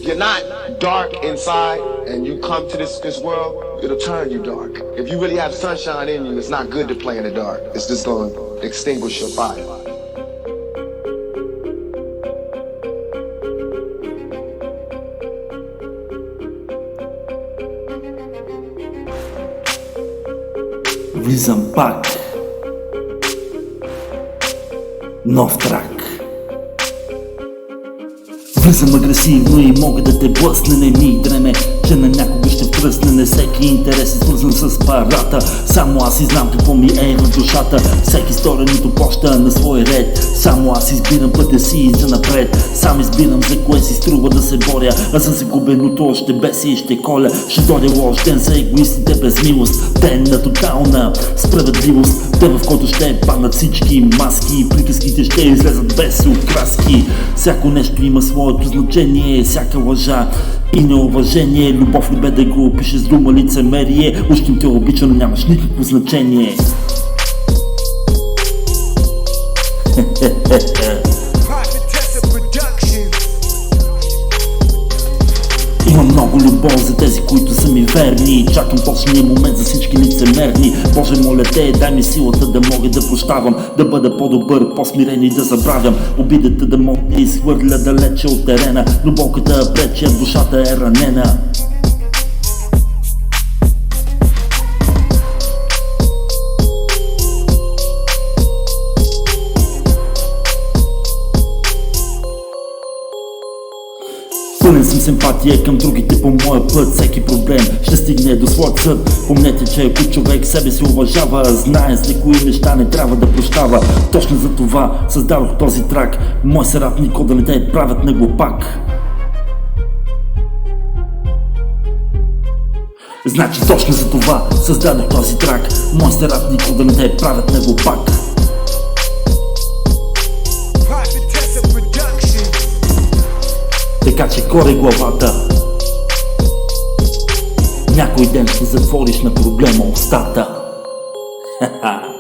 you're not dark inside and you come to this world, it'll turn you dark. If you really have sunshine in you, it's not good to play in the dark. It's just going to extinguish your fire. Влизам пак. Нов трак. Влизам агресивно и мога да те блъсне. Не ми дреме, че на някога ще втръсне. Не всеки интерес е свързан с парата. Само аз и знам какво ми е в душата. Всеки стореното плаща на свой ред. Само аз избирам пътя си и занапред. Сам избирам за кое си струва да се боря. А за загубеното ще беси и ще коля. Ще дойде лош ден за егоистите без милост. Ден на тотална справедливост. Ден, в който ще паднат всички маски. Приказките ще излезат без окраски. Всяко нещо има своето значение. Всяка лъжа и неуважение. Любов ли бе да го опишеш с дума лицемерие. Ущим те обича, но нямаш никакво значение. Има много любов за тези, които са ми верни. Чакам точния момент за всички лицемерни. Боже, моля те, дай ми силата да мога да прощавам. Да бъда по-добър, по-смирен и да забравям. Обидата да мога да изхвърля далече от терена. Но болката пречи, а душата е ранена. Пълен съм симпатия към другите по моя път. Всеки проблем ще стигне до своя съд. Помнете, че ако човек себе си уважава, знае с някои неща не трябва да прощава. Точно за това създадох този трак. Мой съратник да не те правят на глупак. Значи точно за това създадох този трак. Мой съратник да не те правят на глупак. Така че кори главата. Някой ден ще затвориш на проблема устата. Ха-ха.